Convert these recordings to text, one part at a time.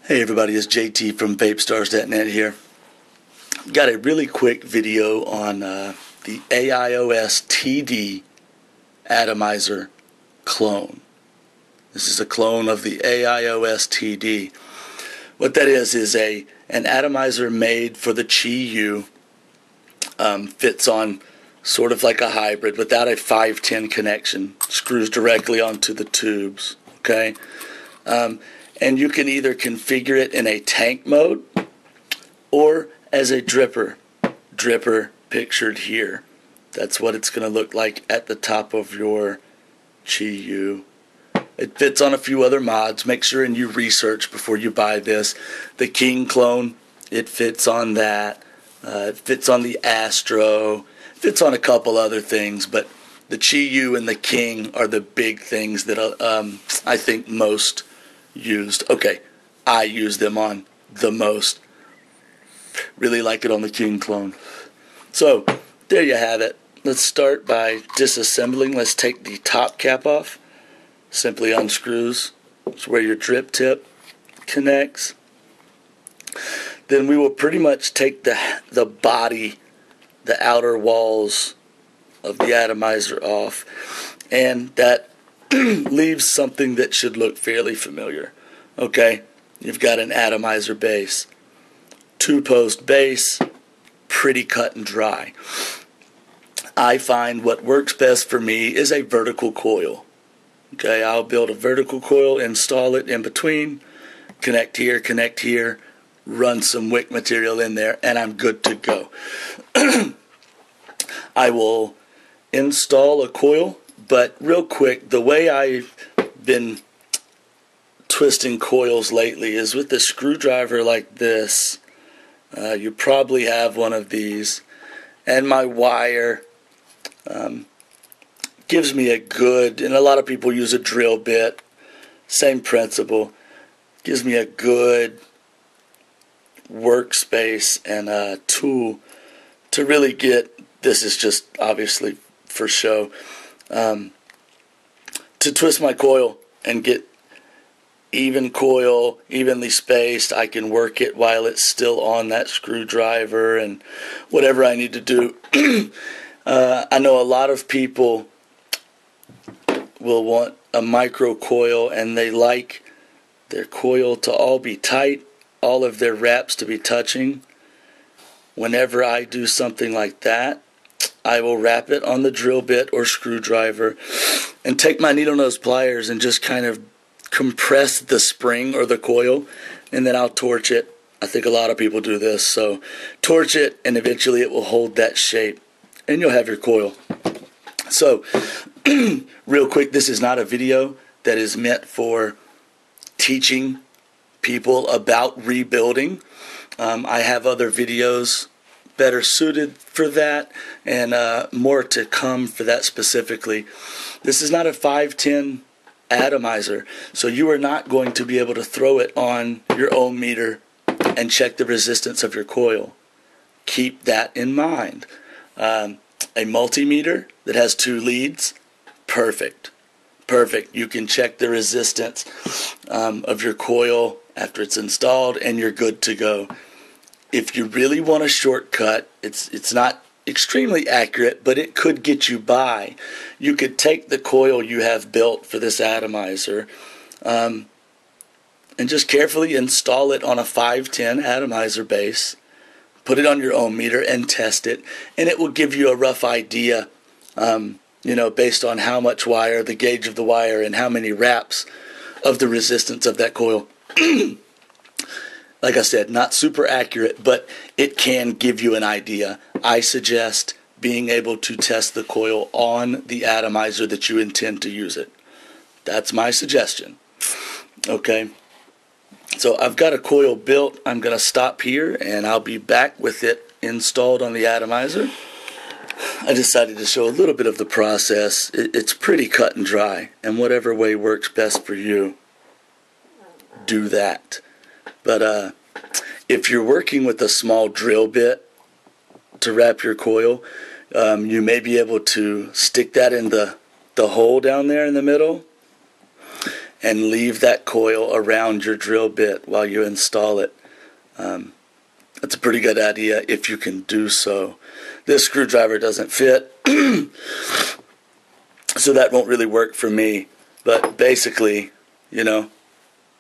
Hey everybody, it's JT from vapestars.net here. Got a really quick video on the AIOS TD atomizer clone. This is a clone of the AIOS TD. What that is an atomizer made for the Qi U. Fits on sort of like a hybrid without a 510 connection. Screws directly onto the tubes. Okay. And you can either configure it in a tank mode or as a dripper pictured here. That's what it's going to look like at the top of your Qi U. It fits on a few other mods. Make sure and you research before you buy this. The King clone, it fits on that. It fits on the Astro. It fits on a couple other things, but the Qi U and the King are the big things that I think most used. Okay, I use them on the most. Really like it on the King clone. So, there you have it. Let's start by disassembling. Let's take the top cap off. Simply unscrews. It's where your drip tip connects. Then we will pretty much take the body, the outer walls of the atomizer off. And that leaves something that should look fairly familiar. Okay, you've got an atomizer base. 2-post base, pretty cut and dry. I find what works best for me is a vertical coil. Okay, I'll build a vertical coil, install it in between, connect here, run some wick material in there, and I'm good to go. I will install a coil, but real quick, the way I've been twisting coils lately is with a screwdriver like this. You probably have one of these, and my wire gives me a good, and a lot of people use a drill bit, same principle, gives me a good workspace and a tool to really get, this is just obviously for show, to twist my coil and get even coil, evenly spaced. I can work it while it's still on that screwdriver and whatever I need to do. I know a lot of people will want a micro coil and they like their coil to all be tight, all of their wraps to be touching. Whenever I do something like that, I will wrap it on the drill bit or screwdriver and take my needle nose pliers and just kind of compress the spring or the coil, and then I'll torch it. I think a lot of people do this, so torch it and eventually it will hold that shape and you'll have your coil. So real quick, this is not a video that is meant for teaching people about rebuilding. I have other videos better suited for that, and more to come for that specifically. This is not a 510 atomizer, so you are not going to be able to throw it on your ohm meter and check the resistance of your coil. Keep that in mind. A multimeter that has 2 leads, perfect. You can check the resistance of your coil after it's installed and you're good to go. If you really want a shortcut, it's not extremely accurate, but it could get you by. You could take the coil you have built for this atomizer and just carefully install it on a 510 atomizer base, put it on your ohm meter and test it, and it will give you a rough idea, based on how much wire, the gauge of the wire, and how many wraps of the resistance of that coil. Like I said, not super accurate, but it can give you an idea. I suggest being able to test the coil on the atomizer that you intend to use it. That's my suggestion. Okay, so I've got a coil built. I'm going to stop here and I'll be back with it installed on the atomizer. I decided to show a little bit of the process. It's pretty cut and dry, and whatever way works best for you, do that. But if you're working with a small drill bit to wrap your coil, you may be able to stick that in the hole down there in the middle and leave that coil around your drill bit while you install it. That's a pretty good idea if you can do so. This screwdriver doesn't fit, so that won't really work for me. But basically, you know,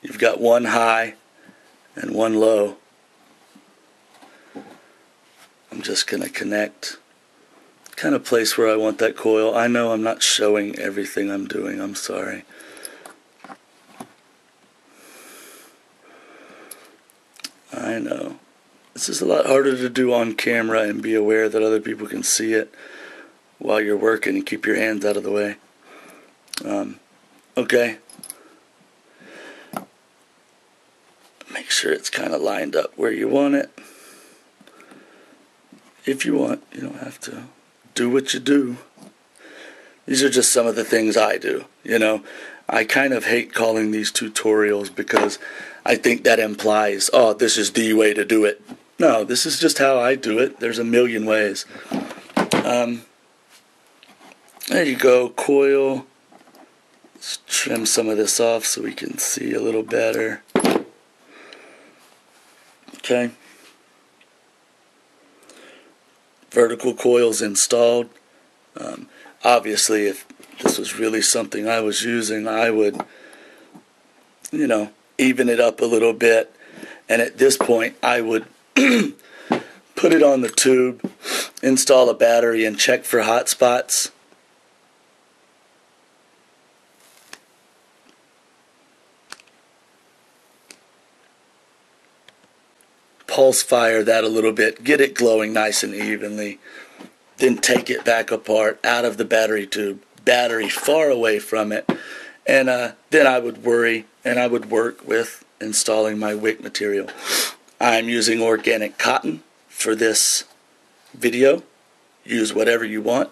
you've got one high and one low. I'm just going to connect, kind of place where I want that coil. I know I'm not showing everything I'm doing. I'm sorry. I know. This is a lot harder to do on camera and be aware that other people can see it while you're working and keep your hands out of the way. Okay. Make sure it's kind of lined up where you want it. If you want, you don't have to do what you do. These are just some of the things I do, you know. I kind of hate calling these tutorials because I think that implies, oh, this is the way to do it. No, this is just how I do it. There's a million ways. There you go, coil. Let's trim some of this off so we can see a little better. Okay. Vertical coils installed. Obviously, if this was really something I was using, I would, you know, even it up a little bit. And at this point, I would put it on the tube, install a battery, and check for hot spots. Pulse fire that a little bit, get it glowing nice and evenly, then take it back apart out of the battery tube, battery far away from it, and then I would worry and I would work with installing my wick material. I'm using organic cotton for this video. Use whatever you want.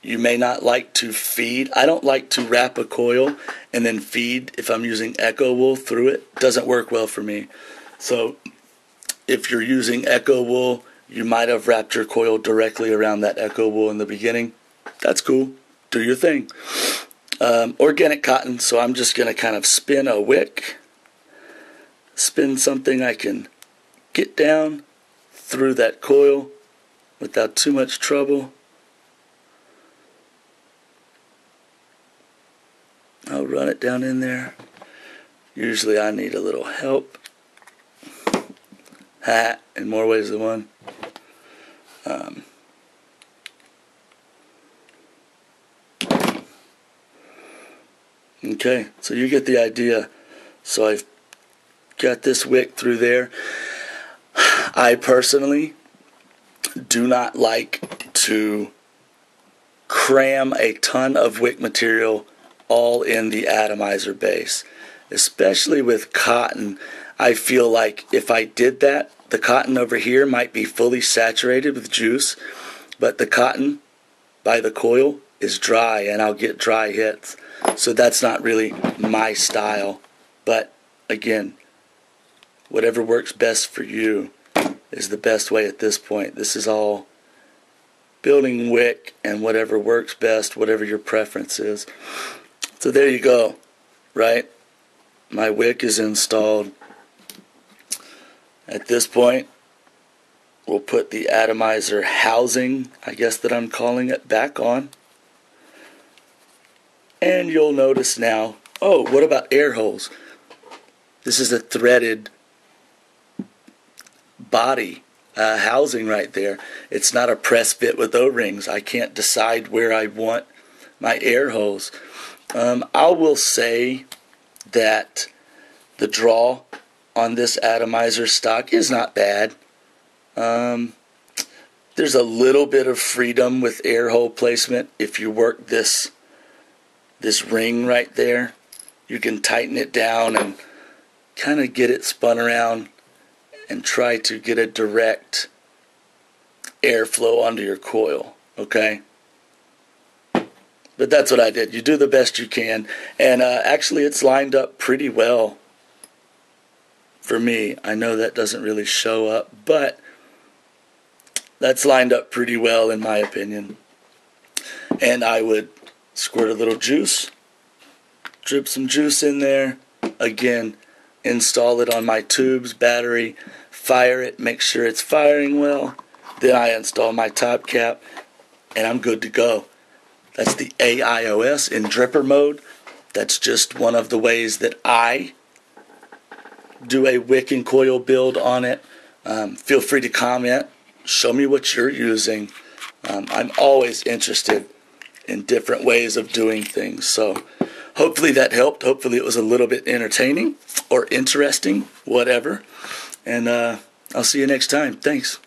You may not like to feed. I don't like to wrap a coil and then feed if I'm using echo wool through it. It doesn't work well for me. So if you're using echo wool, you might have wrapped your coil directly around that echo wool in the beginning. That's cool. Do your thing. Organic cotton, so I'm just going to kind of spin a wick. Spin something I can get down through that coil without too much trouble. I'll run it down in there. Usually I need a little help. In more ways than one. Okay, so you get the idea. So I've got this wick through there. I personally do not like to cram a ton of wick material all in the atomizer base. Especially with cotton, I feel like if I did that, the cotton over here might be fully saturated with juice, but the cotton by the coil is dry and I'll get dry hits. So that's not really my style. But again, whatever works best for you is the best way at this point. This is all building wick and whatever works best, whatever your preference is. So there you go, right? My wick is installed. At this point, we'll put the atomizer housing, I guess that I'm calling it, back on. And you'll notice now, oh, what about air holes? This is a threaded body housing right there. It's not a press fit with O-rings. I can't decide where I want my air holes. I will say that the draw on this atomizer stock is not bad. There's a little bit of freedom with air hole placement. If you work this ring right there, you can tighten it down and kind of get it spun around and try to get a direct airflow onto your coil, okay? But that's what I did. You do the best you can. And actually it's lined up pretty well for me. I know that doesn't really show up, but that's lined up pretty well in my opinion. And I would squirt a little juice drip some juice in there. Again, install it on my tubes, battery, fire it, make sure it's firing well. Then I install my top cap, and I'm good to go. That's the AIOS in dripper mode. That's just one of the ways that I do a wick and coil build on it. Feel free to comment. Show me what you're using. I'm always interested in different ways of doing things. So hopefully that helped. Hopefully it was a little bit entertaining or interesting, whatever. And I'll see you next time. Thanks.